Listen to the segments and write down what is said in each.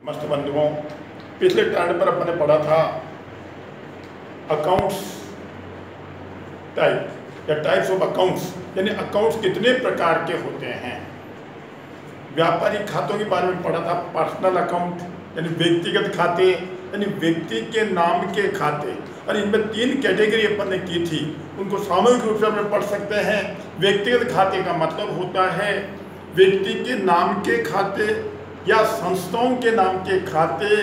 मस्त बंधुओं, पिछले टर्न पर अपने पढ़ा था अकाउंट्स टाइप या टाइप्स ऑफ अकाउंट्स, यानी अकाउंट्स कितने प्रकार के होते हैं। व्यापारिक खातों के बारे में पढ़ा था, पर्सनल अकाउंट यानी व्यक्तिगत खाते, यानी व्यक्ति के नाम के खाते, और इनमें 3 कैटेगरी अपन ने की थी, उनको सामूहिक रूप से अपन पढ़ सकते हैं। व्यक्तिगत खाते का मतलब होता है व्यक्ति के नाम के खाते या संस्थाओं के नाम के खाते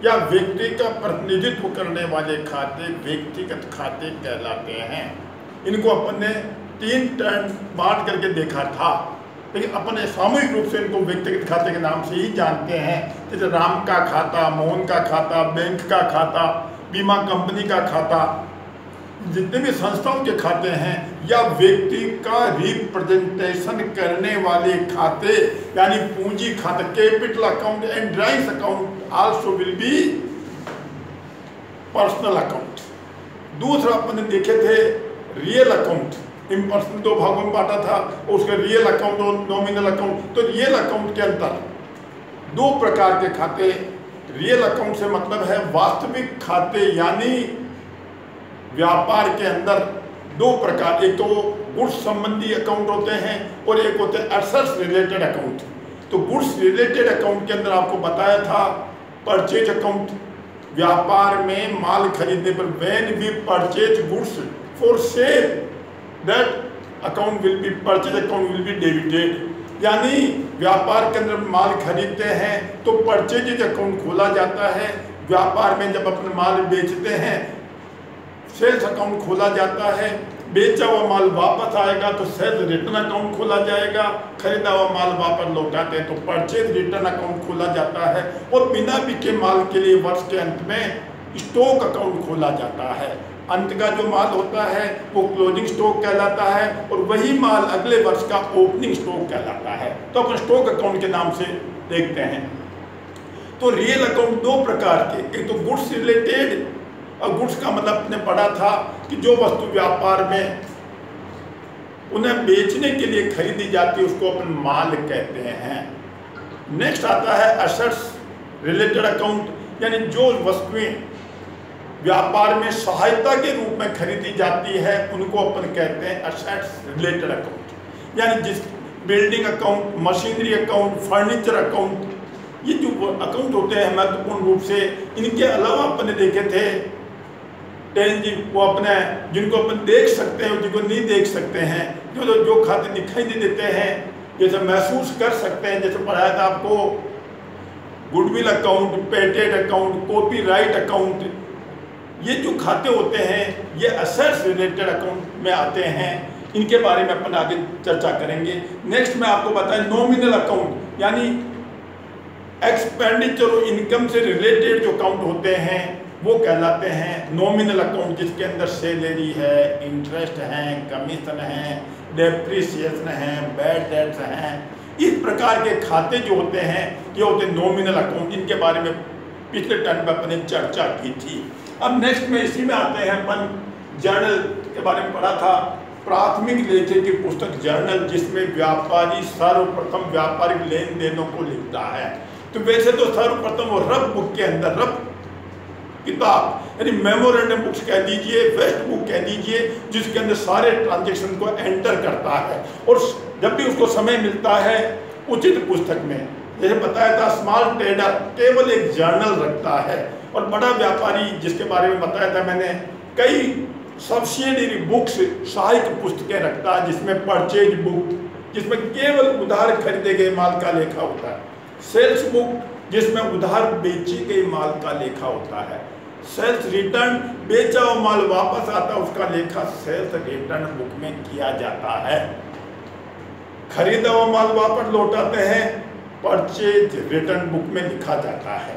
या व्यक्ति का प्रतिनिधित्व करने वाले खाते व्यक्तिगत खाते कहलाते हैं। इनको अपन ने 3 टर्म बांट करके देखा था, लेकिन अपन सामूहिक रूप से इनको व्यक्तिगत खाते के नाम से ही जानते हैं। जैसे राम का खाता, मोहन का खाता, बैंक का खाता, बीमा कंपनी का खाता, जितने भी संस्थाओं के खाते हैं या व्यक्ति का रिप्रेजेंटेशन करने वाले खाते यानी पूंजी खाता, capital account and drawings account also will be personal account. दूसरा अपन देखे थे रियल अकाउंट, इम्पर्सनल 2 भागों में बांटा था, उसका रियल अकाउंट और नॉमिनल अकाउंट। तो रियल अकाउंट के अंदर 2 प्रकार के खाते, रियल अकाउंट से मतलब है वास्तविक खाते, यानी व्यापार के अंदर 2 प्रकार, एक तो गुड्स संबंधी अकाउंट होते हैं और एक होते हैं एसेट्स रिलेटेड अकाउंट। तो गुड्स रिलेटेड अकाउंट के अंदर आपको बताया था परचेज अकाउंट, व्यापार में माल खरीदने पर when we purchase goods for sale that account will be, purchase account will be debited. यानी व्यापार के अंदर माल खरीदते हैं तो परचेज अकाउंट खोला जाता है, व्यापार में जब अपने माल बेचते हैं सेल्स अकाउंट खोला जाता है, बेचा हुआ माल वापस आएगा तो सेल्स रिटर्न अकाउंट खोला जाएगा, खरीदा हुआ माल वापस लौटाते हैं तो परचेज रिटर्न अकाउंट खोला जाता है, और बिना बिके माल के लिए वर्ष के अंत में स्टॉक अकाउंट खोला जाता है। अंत का जो माल होता है वो क्लोजिंग स्टॉक कहलाता है और वही माल अगले वर्ष का ओपनिंग स्टॉक कहलाता है। तो अपन स्टॉक अकाउंट के नाम से देखते हैं। तो रियल अकाउंट 2 प्रकार के, एक तो गुड्स रिलेटेड, और गुड्स का मतलब आपने पढ़ा था कि जो वस्तु व्यापार में उन्हें बेचने के लिए खरीदी जाती है उसको अपन माल कहते हैं। नेक्स्ट आता है एसेट्स रिलेटेड अकाउंट, यानी जो वस्तुएं व्यापार में सहायता के रूप में खरीदी जाती है उनको अपन कहते हैं एसेट्स रिलेटेड अकाउंट। यानी जिस building account, machinery account, furniture account, ये जो अकाउंट होते हैं महत्वपूर्ण रूप से, इनके अलावा अपन ने देखे थे वो अपने जिनको अपन देख सकते हैं, जिनको नहीं देख सकते हैं, जो खाते दिखाई नहीं देते हैं, जैसे महसूस कर सकते हैं। जैसे पढ़ाया था आपको goodwill account, patent account, copyright account, ये जो खाते होते हैं ये एसेट्स रिलेटेड अकाउंट में आते हैं। इनके बारे में अपन आगे चर्चा करेंगे। नेक्स्ट में आपको बताएं नॉमिनल अकाउंट, यानी एक्सपेंडिचर और इनकम से रिलेटेड जो अकाउंट होते हैं वो कहलाते हैं नॉमिनल अकाउंट, जिसके अंदर सैलरी है, इंटरेस्ट है, कमीशन है, डेप्रिसिएशन है, बैड डेट्स हैं। इस प्रकार के खाते जो होते हैं ये होते हैं नॉमिनल अकाउंट। इनके बारे में पिछले टर्म में अपने चर्चा की थी। अब नेक्स्ट में इसी में आते हैं अपन जर्नल के बारे में पढ़ा था, प्राथमिक लेखे की पुस्तक जर्नल, जिसमें व्यापारी सर्वप्रथम व्यापारिक लेन देनों को लिखता है। तो वैसे तो सर्वप्रथम वो रफ बुक के अंदर, रफ किताब यानी मेमोरेंडम बुक्स कह दीजिए, वेस्ट बुक कह दीजिए, जिसके अंदर सारे ट्रांजेक्शन को एंटर करता है, और जब भी उसको समय मिलता है उचित पुस्तक में, जैसे बताया था स्मॉल ट्रेडर केवल एक जर्नल रखता है, और बड़ा व्यापारी जिसके बारे में बताया था मैंने, कई सब्सिडियरी बुक्स सहायक पुस्तकें रखता है, जिसमें परचेज बुक जिसमें केवल उधार खरीदे गए माल का लेखा होता है, सेल्स बुक जिसमें उधार बेची गई माल का लेखा होता है, सेल्स रिटर्न बेचा हुआ माल वापस आता है उसका लेखा सेल्स रिटर्न बुक में किया जाता है, खरीदा हुआ माल वापस लौटाते हैं परचेज रिटर्न बुक में लिखा जाता है,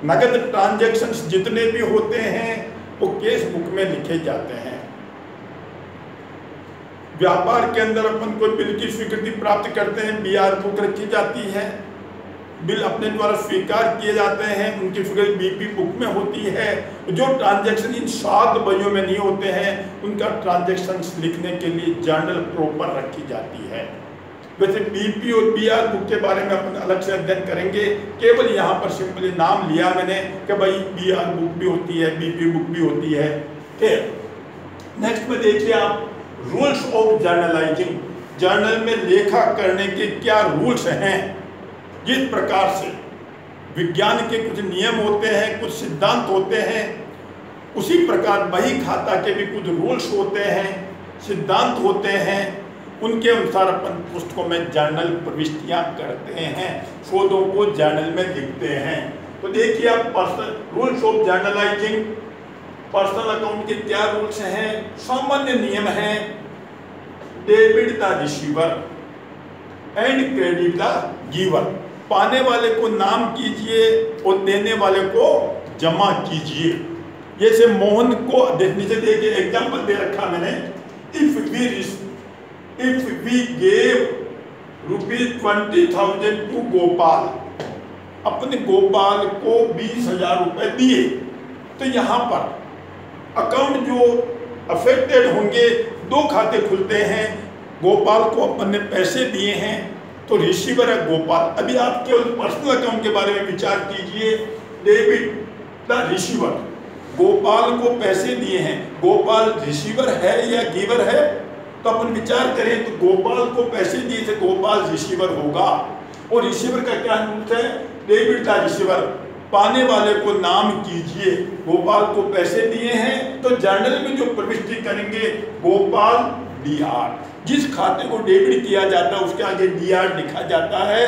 नगद ट्रांजैक्शंस जितने भी होते हैं वो केस बुक में लिखे जाते हैं। व्यापार के अंदर अपन कोई बिल की स्वीकृति प्राप्त करते हैं, बीआर बुक रखी जाती है, बिल अपने द्वारा स्वीकार किए जाते हैं, उनकी फिगर बीपी बुक में होती है। जो ट्रांजैक्शन इन 7 बहियों में नहीं होते हैं उनका ट्रांजैक्शन लिखने के लिए जर्नल प्रॉपर रखी जाती है। वैसे बीपी और बीआर बुक के बारे में अपन अलग से अध्ययन करेंगे, केवल यहाँ पर सिंपली नाम लिया मैंने कि भाई बीआर बुक भी होती है, बीपी बुक भी होती है। ठीक, नेक्स्ट में देखिए आप रूल्स ऑफ जर्नलाइजिंग। जर्नल में लेखा करने के क्या रूल्स हैं। जिस प्रकार से विज्ञान के कुछ नियम होते हैं, कुछ सिद्धांत होते हैं, उसी प्रकार बही खाता के भी कुछ रूल्स होते हैं, सिद्धांत होते हैं। उनके अनुसार अपन पुस्तकों में जर्नल प्रविष्टियां करते हैं, शोधों को जर्नल में लिखते हैं। तो देखिए आप personal rules of journalising, personal account के क्या रूल्स हैं। सामान्य नियम हैं, debit the receiver and credit the giver. पाने वाले को नाम कीजिए और देने वाले को जमा कीजिए। जैसे मोहन को नीचे देखिए एग्जाम्पल दे रखा मैंने, if we gave ₹20,000 to Gopal, अपने गोपाल को 20,000 रुपए दिए, तो यहाँ पर अकाउंट जो अफेक्टेड होंगे, दो खाते खुलते हैं। गोपाल को अपन ने पैसे दिए हैं तो रिसीवर है गोपाल। अभी आप केवल पर्सनल अकाउंट के बारे में विचार कीजिए, डेबिट द रिसीवर, गोपाल को पैसे दिए हैं, गोपाल रिसीवर है या गिवर है, तो अपन विचार करें तो गोपाल को पैसे दिए थे, गोपाल रिसीवर होगा। और रिसीवर का क्या रूल है, डेबिट द रिसीवर, पाने वाले को नाम कीजिए। गोपाल को पैसे दिए हैं तो जर्नल में जो प्रविष्टि करेंगे गोपाल डीआर, जिस खाते को डेबिट किया जाता है उसके आगे डीआर लिखा जाता है।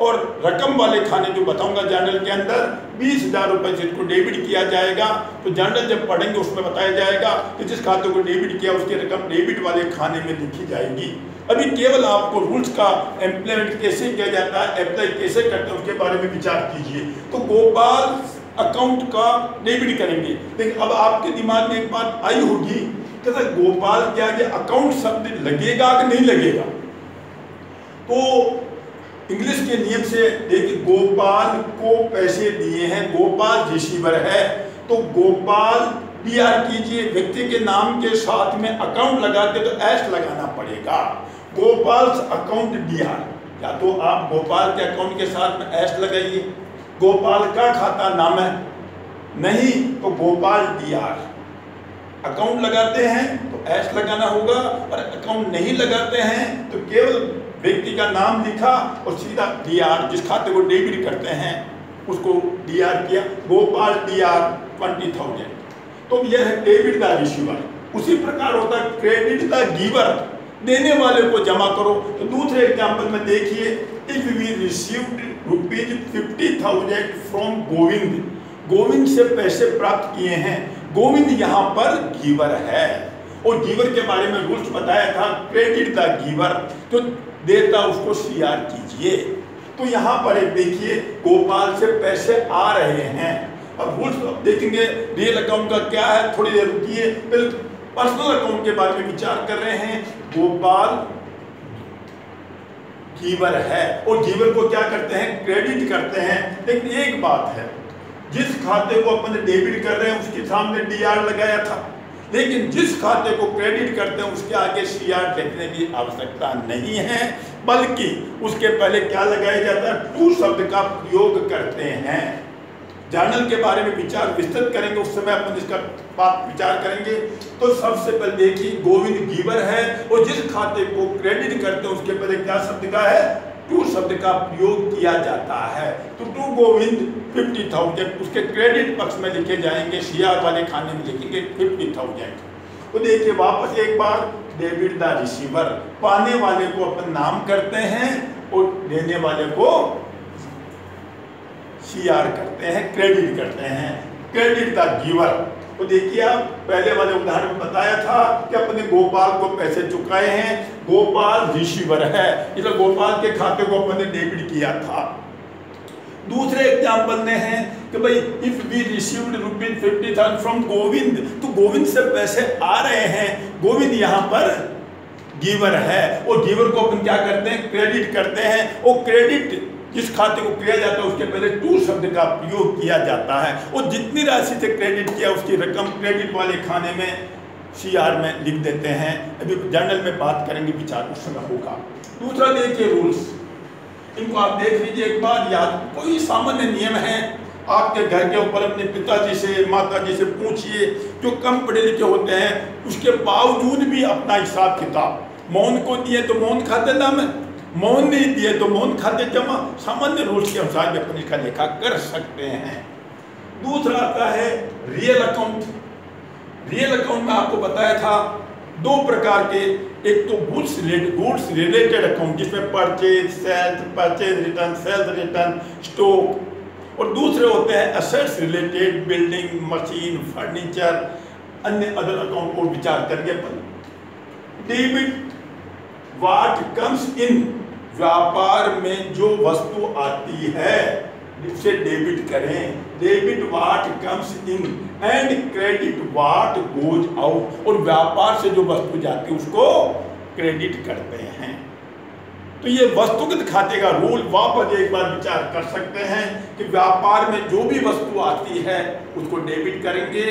और रकम वाले खाने जो बताऊंगा जर्नल के अंदर 20,000 रुपए जिसको डेबिट किया जाएगा, तो जर्नल जब पढ़ेंगे उसमें बताया जाएगा कि जिस खाते को डेबिट किया उसकी रकम डेबिट वाले खाने में लिखी जाएगी। अभी केवल आपको रूल्स का इम्प्लीमेंट कैसे किया जाता है, अप्लाई कैसे करते हैं, उसके बारे में विचार कीजिए। तो गोपाल अकाउंट का डेबिट करेंगे, लेकिन अब आपके दिमाग में एक बात आई होगी कि सर गोपाल के आगे अकाउंट शब्द लगेगा कि नहीं लगेगा। तो इंग्लिश के नियम से देखिए, गोपाल को पैसे दिए हैं, गोपाल रिसीवर है, तो गोपाल डीआर कीजिए। व्यक्ति के नाम के साथ में अकाउंट लगाते तो एस लगाना पड़ेगा, गोपाल अकाउंट डीआर। या तो आप गोपाल के अकाउंट के साथ में एस लगाइए, गोपाल का खाता नाम है, नहीं तो गोपाल डीआर। अकाउंट लगाते हैं तो एस लगाना होगा, और अकाउंट नहीं लगाते हैं तो केवल व्यक्ति का नाम लिखा और सीधा डीआर, जिस खाते को डेबिट करते हैं उसको डीआर किया, गोपाल डीआर 20,000। तो यह है डेबिट द रिसीवर। उसी प्रकार होता है क्रेडिट द गिवर, देने वाले को जमा करो। तो दूसरे एग्जाम्पल में देखिए, if we received ₹50,000 from Govind, Govind से पैसे प्राप्त किए हैं, गोविंद यहाँ पर गिवर है। और गिवर के बारे में रूल्स बताया था, क्रेडिट द गिवर, तो देता उसको सीआर कीजिए। तो यहाँ पर एक देखिए, गोपाल से पैसे आ रहे हैं। अब रूल्स देखेंगे रियल अकाउंट का क्या है, थोड़ी देर रुकिए। पहले पर्सनल अकाउंट के बारे में विचार कर रहे हैं। गोपाल गिवर है और गिवर को क्या करते हैं, क्रेडिट करते हैं। लेकिन एक बात है, जिस खाते को अपन डेबिट कर रहे हैं उसके सामने डीआर लगाया था, लेकिन जिस खाते को क्रेडिट करते हैं उसके आगे सीआर लिखने की आवश्यकता नहीं है, बल्कि उसके पहले क्या लगाया जाता है, टू शब्द का प्रयोग करते हैं। जर्नल के बारे में विचार विस्तृत करेंगे, उस समय अपन इसका बात विचार करेंगे। तो सबसे पहले देखिए, गोविंद गिवर है और जिस खाते को क्रेडिट करते हैं उसके पहले क्या शब्द का है, टू शब्द का प्रयोग किया जाता है। तो टू गोविंद 50,000 उसके क्रेडिट पक्ष में लिखे जाएंगे, सीआर वाले खाने में लिखेंगे 50,000। तो देखिए वापस एक बार, डेबिट द रिसीवर, पाने वाले को अपन नाम करते हैं और देने वाले को सीआर करते हैं, क्रेडिट करते हैं, क्रेडिट द गिवर। तो देखिए आप पहले वाले उदाहरण में बताया था कि अपने गोपाल को पैसे चुकाए हैं, गोपाल रिसीवर है, इसलिए गोपाल के खाते को अपने डेबिट किया था। दूसरे एग्जाम्पल में है कि भाई if we received ₹50,000 from Govind, तो गोविंद से पैसे आ रहे हैं, गोविंद यहाँ पर गिवर है और गिवर को अपन क्या करते हैं, क्रेडिट करते हैं। और क्रेडिट जिस खाते को किया जाता है उसके पहले टू शब्द का प्रयोग किया जाता है और जितनी राशि से क्रेडिट किया उसकी रकम क्रेडिट वाले खाने में CR में लिख देते हैं, अभी जर्नल में बात करेंगे, विचार उस समय होगा। दूसरा देखिए रूल्स, इनको आप देख लीजिए एक बार, याद कोई सामान्य नियम है आपके घर के ऊपर, अपने पिताजी से माताजी से पूछिए, जो कम पढ़े लिखे होते हैं उसके बावजूद भी अपना हिसाब किताब, मौन को दिए तो मौन खाते दाम, मौन नहीं दिए तो मौन खाते जमा, सामान्य रूल्स के अनुसार भी अपने लिखा लेखा कर सकते हैं। दूसरा आता है रियल अकाउंट। रियल अकाउंट में आपको बताया था दो प्रकार के, एक तो गुड्स रिलेटेड अकाउंट जिसमें purchase sales, purchase return, sales return, stock, और दूसरे होते हैं assets related, building, machine, furniture, अन्य अदर अकाउंट को विचार करके अपन डेबिट व्हाट कम्स इन, व्यापार में जो वस्तु आती है उसे डेबिट करें, debit what comes in and credit what goes out, और व्यापार से जो वस्तु जाती है उसको क्रेडिट करते हैं। तो ये वस्तुगत खाते का रूल वापस एक बार विचार कर सकते हैं कि व्यापार में जो भी वस्तु आती है उसको डेबिट करेंगे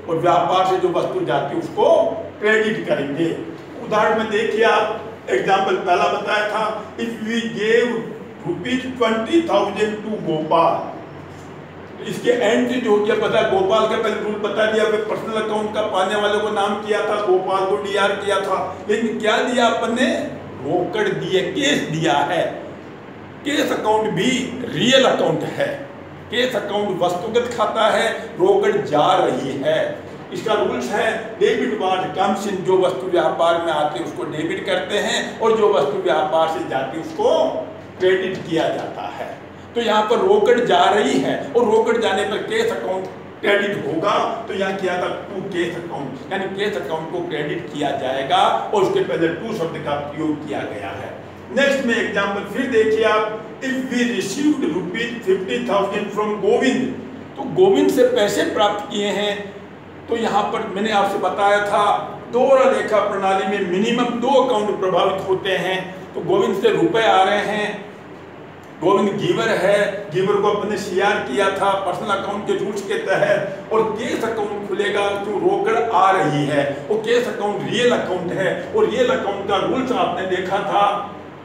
और व्यापार से जो वस्तु जाती है उसको क्रेडिट करेंगे। उदाहरण में देखिए आप, एग्जाम्पल पहला बताया था, if we gave ₹20,000 to Gopal, इसके एंट्री जो क्या पता है, गोपाल का पहले रूल बता दिया, फिर पर्सनल अकाउंट का पाने वाले को नाम किया था, गोपाल को DR किया था, लेकिन क्या दिया अपन ने, रोकड़ दिए, केस दिया है। केस अकाउंट भी रियल अकाउंट है, केस अकाउंट वस्तुगत खाता है, रोकड़ जा रही है। इसका रूल्स है डेबिट व्हाट कम्स इन, जो वस्तु व्यापार में आती है उसको डेबिट करते हैं और जो वस्तु व्यापार से जाती है उसको क्रेडिट किया जाता है। तो यहाँ पर रोकड़ जा रही है और रोकड़ जाने पर केस अकाउंट क्रेडिट होगा, तो यहाँ किया था टू केस अकाउंट, यानी केस अकाउंट को क्रेडिट किया जाएगा और उसके पहले टू शब्द का प्रयोग किया गया है। नेक्स्ट में एग्जाम्पल फिर देखिए आप, if we received ₹50,000 from Govind, तो गोविंद से पैसे प्राप्त किए हैं, तो यहाँ पर मैंने आपसे बताया था दोहरा लेखा प्रणाली में मिनिमम 2 अकाउंट प्रभावित होते हैं। तो गोविंद से रुपए आ रहे हैं, गोविंद गिवर है, गिवर को अपने CR किया था पर्सनल अकाउंट के रूल्स के तहत, और केस अकाउंट खुलेगा तो रोकड़ आ रही है, और केस अकाउंट रियल अकाउंट है, और रियल अकाउंट का रूल्स आपने देखा था,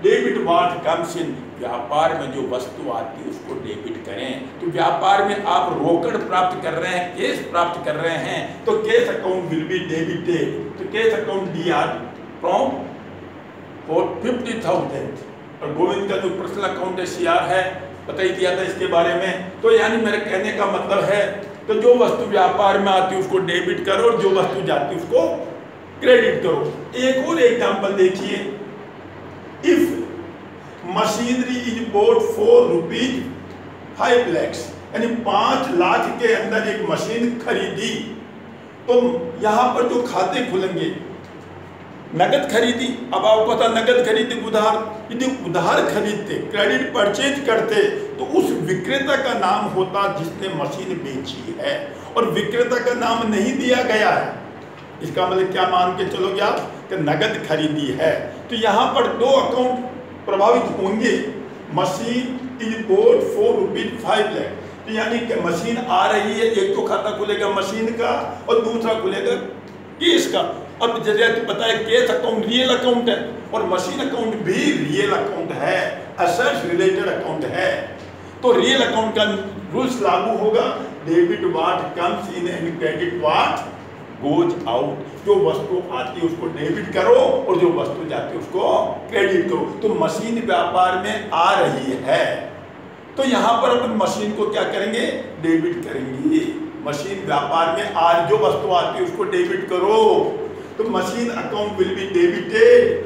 डेबिट व्हाट कम्स इन, व्यापार में जो वस्तु आती है उसको डेबिट करें। तो व्यापार में आप रोकड़ प्राप्त कर रहे हैं, केस प्राप्त कर रहे हैं, तो cash account will be debited, तो cash account DR from for 50,000, और गोविंद का जो पर्सनल अकाउंट है CR है, बता ही दिया था इसके बारे में। तो यानी मेरे कहने का मतलब है, तो जो वस्तु व्यापार में आती है उसको डेबिट करो और जो वस्तु जाती है उसको क्रेडिट करो। एक और एग्जांपल देखिए, if machinery is boat for ₹5 lakh, यानी 5 लाख के अंदर एक मशीन खरीदी, तो यहाँ पर जो खाते खुलेंगे, नगद खरीदी, अब आपको पता नगद खरीदी उधार, यदि उधार खरीदते, क्रेडिट परचेज करते, तो उस विक्रेता का नाम होता जिसने मशीन बेची है, और विक्रेता का नाम नहीं दिया गया है। इसका मतलब क्या मान के चलोगे आप कि नगद खरीदी है, तो यहाँ पर 2 अकाउंट प्रभावित होंगे। Machine is boat for ₹5 lakh, तो यानी कि मशीन आ रही है, एक तो खाता खुलेगा मशीन का और दूसरा खुलेगा केस का। अब जैसे पता है केस अकाउंट रियल अकाउंट है और मशीन अकाउंट भी रियल अकाउंट है, एसेट्स रिलेटेड अकाउंट है, तो रियल अकाउंट का रूल्स लागू होगा, debit what comes in and credit what goes out, जो वस्तु आती है उसको डेबिट करो और जो वस्तु जाती है उसको क्रेडिट करो। तो मशीन व्यापार में आ रही है, तो यहाँ पर अपन मशीन को क्या करेंगे, डेबिट करेंगे। मशीन व्यापार में आज जो वस्तु आती है उसको डेबिट करो, तो machine account will be debited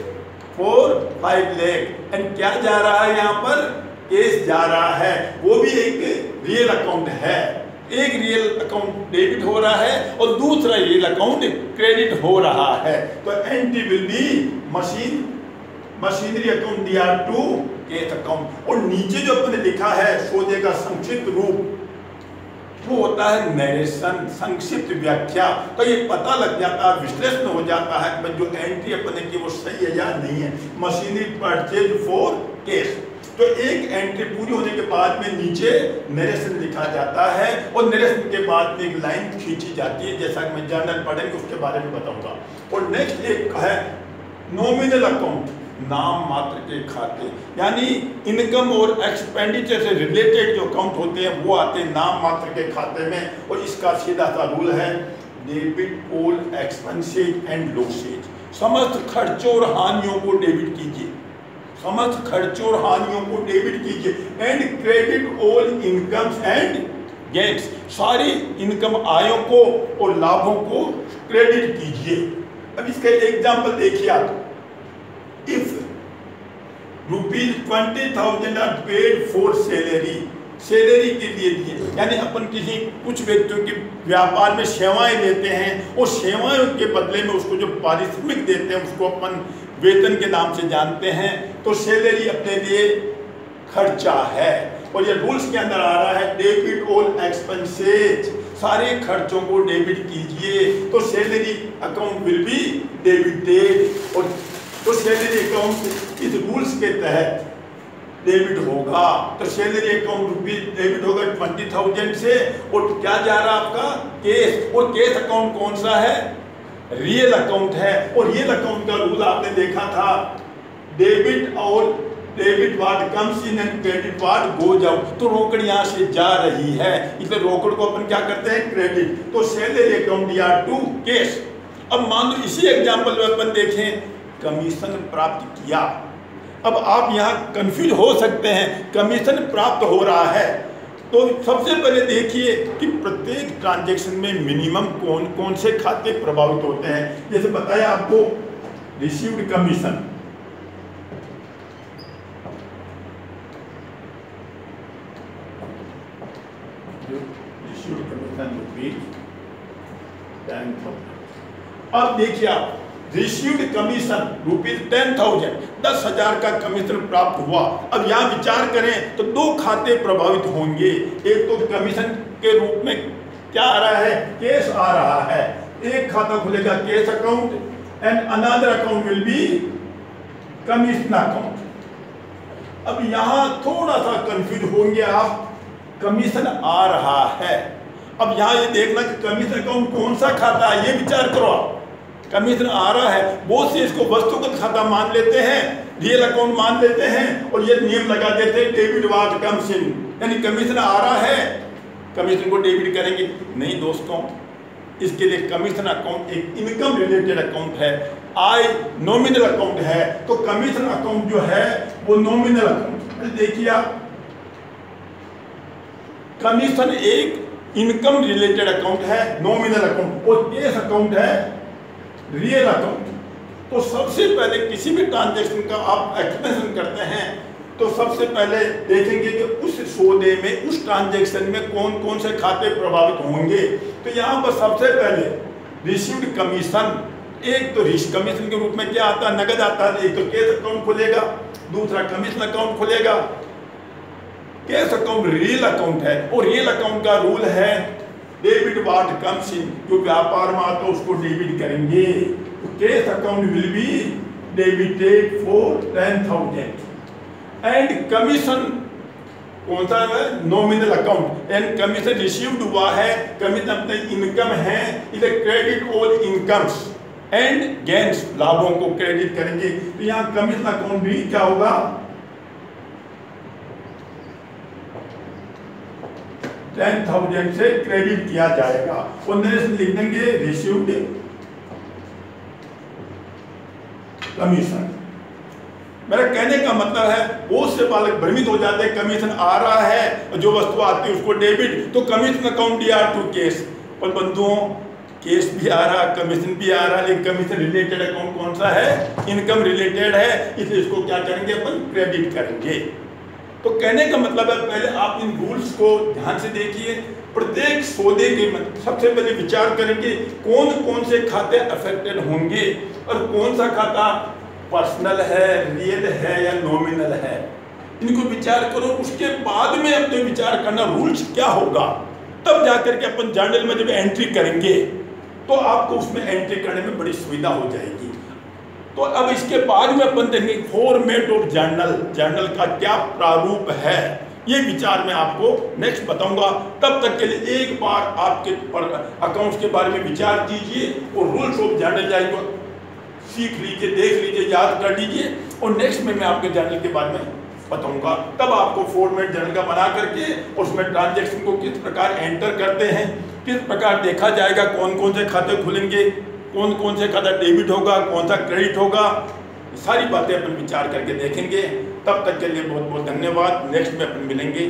for 5 lakh, and क्या जा रहा है यहाँ पर, केस जा रहा है, वो भी एक रियल अकाउंट है। एक रियल अकाउंट डेबिट हो रहा है और दूसरा रियल अकाउंट क्रेडिट हो रहा है, तो entry will be machinery account DR to cash account. और नीचे जो अपने लिखा है सौदे का संक्षिप्त रूप, वो होता है नरेशन, संक्षिप्त व्याख्या, तो ये पता लग जाता है, विश्लेषण हो जाता है जो एंट्री अपने की वो सही है या नहीं है। मशीनरी परचेज फॉर केस, तो एक एंट्री पूरी होने के बाद में नीचे नरेशन लिखा जाता है और नरेशन के बाद में एक लाइन खींची जाती है, जैसा कि मैं जर्नल पढ़ेंगे उसके बारे में बताऊंगा। और नेक्स्ट एक है नॉमिनल अकाउंट, नाम मात्र के खाते, यानी इनकम और एक्सपेंडिचर से रिलेटेड जो अकाउंट होते हैं वो आते हैं नाम मात्र के खाते में। और इसका सीधा सा रूल है debit all expenses and losses, समस्त खर्चों और हानियों को डेबिट कीजिए, समस्त खर्चों और हानियों को डेबिट कीजिए। And credit all incomes and gains, सारी इनकम आयों को और लाभों को क्रेडिट कीजिए। अब इसका एग्जांपल देखिए आप, if ₹20,000 are paid for salary, salary के लिए दिए, यानी अपन किसी कुछ व्यक्तियों के व्यापार में सेवाएं लेते हैं और सेवाओं के बदले में उसको जो पारिश्रमिक देते हैं उसको अपन वेतन के नाम से जानते हैं। तो सैलरी अपने लिए खर्चा है और ये रूल्स के अंदर आ रहा है डेबिट ऑल एक्सपेंसेस, सारे खर्चों को डेबिट कीजिए। तो salary account will be debited और तो सैलरी अकाउंट इस रूल्स के तहत डेबिट होगा। तो सैलरी अकाउंट भी डेबिट होगा 20,000 से। और क्या जा रहा है आपका केस, और केस अकाउंट कौन सा है, रियल अकाउंट है। और रियल अकाउंट का रूल आपने देखा था, डेबिट और debit ward comes in and credit ward goes out. तो रोकड़ यहाँ से जा रही है, इसलिए रोकड़ को अपन क्या करते हैं, क्रेडिट। तो सैलरी अकाउंट या टू केस। अब मान लो इसी एग्जाम्पल में अपन देखें कमीशन प्राप्त किया। अब आप यहाँ कंफ्यूज हो सकते हैं, कमीशन प्राप्त हो रहा है तो सबसे पहले देखिए कि प्रत्येक ट्रांजैक्शन में मिनिमम कौन कौन से खाते प्रभावित होते हैं। जैसे बताया आपको रिसीव्ड कमीशन, अब देखिए आप रिसीव्ड कमीशन ₹10,000, 10,000 का कमीशन प्राप्त हुआ। अब यहाँ विचार करें तो दो खाते प्रभावित होंगे। एक तो कमीशन के रूप में क्या आ रहा है, केस आ रहा है। एक खाता खुलेगा case account and another account will B commission account. अब यहाँ थोड़ा सा कंफ्यूज होंगे आप, कमीशन आ रहा है। अब यहाँ ये देखना कि कमीशन अकाउंट कौन सा खाता है, ये विचार करो आप। कमीशन आ रहा है, बहुत से इसको वस्तुगत खाता मान लेते हैं, रियल अकाउंट मान लेते हैं और ये नियम लगा देते हैं डेबिट वाट कम्स इन, यानी कमीशन आ रहा है कमीशन को डेबिट करेंगे। नहीं दोस्तों, इसके लिए कमीशन अकाउंट एक इनकम रिलेटेड अकाउंट है, आय नॉमिनल अकाउंट है। तो कमीशन अकाउंट जो है वो नॉमिनल अकाउंट। देखिए आप, कमीशन एक इनकम रिलेटेड अकाउंट है, नॉमिनल अकाउंट, और केस अकाउंट है रियल अकाउंट। तो सबसे पहले किसी भी ट्रांजैक्शन का आप एक्सपेंशन करते हैं तो सबसे पहले देखेंगे कि उस सौदे में, उस ट्रांजैक्शन में कौन कौन से खाते प्रभावित होंगे। तो यहाँ पर सबसे पहले रिसीव्ड कमीशन, एक तो कमीशन के रूप में क्या आता है, नगद आता है। एक तो केस अकाउंट खुलेगा, दूसरा कमीशन अकाउंट खुलेगा। केस अकाउंट रियल अकाउंट है और रियल अकाउंट का रूल है डेबिट वाट कम्स इन, जो व्यापार में आता है उसको डेबिट करेंगे। तो cash account will be debited for 10,000 and commission कौन सा है, nominal account. And commission received हुआ है, कमीशन अपने इनकम है, इसे credit all incomes and gains, लाभों को क्रेडिट करेंगे। तो यहाँ कमीशन अकाउंट भी क्या होगा, 10,000 से क्रेडिट किया जाएगा। और नरेशन लिख देंगे रिसीव्ड कमीशन। मेरा कहने का मतलब है बहुत से बालक भ्रमित हो जाते हैं, कमीशन आ रहा है और जो वस्तु आती है उसको डेबिट, तो कमीशन अकाउंट या टू केस। पर बंधुओं, केस भी आ रहा, कमीशन भी आ रहा, लेकिन कमीशन रिलेटेड अकाउंट कौन सा है, इनकम रिलेटेड है, इसलिए इसको क्या करेंगे, अपन क्रेडिट करेंगे। तो कहने का मतलब है पहले आप इन रूल्स को ध्यान से देखिए। प्रत्येक सौदे के सबसे पहले विचार करेंगे कौन कौन से खाते अफेक्टेड होंगे और कौन सा खाता पर्सनल है, रियल है या नॉमिनल है, इनको विचार करो। उसके बाद में अपने विचार करना रूल्स क्या होगा, तब जाकर के अपन जर्नल में जब एंट्री करेंगे तो आपको उसमें एंट्री करने में बड़ी सुविधा हो जाएगी। तो अब इसके बाद में अपन देखेंगे फॉर्मेट ऑफ जर्नल, जर्नल का क्या प्रारूप है, ये विचार मैं आपको नेक्स्ट बताऊंगा। तब तक के लिए एक बार आपके अकाउंट्स के बारे में विचार कीजिए और रूल्स ऑफ जर्नल जाएगा सीख लीजिए, देख लीजिए, याद कर लीजिए, और नेक्स्ट में मैं आपके जर्नल के बारे में बताऊंगा। तब आपको फॉर्मेट जर्नल का बना करके उसमें ट्रांजैक्शन को किस प्रकार एंटर करते हैं, किस प्रकार देखा जाएगा, कौन कौन से खाते खुलेंगे, कौन कौन से खाता डेबिट होगा, कौन सा क्रेडिट होगा, सारी बातें अपन विचार करके देखेंगे। तब तक के लिए बहुत बहुत धन्यवाद। नेक्स्ट में अपन मिलेंगे।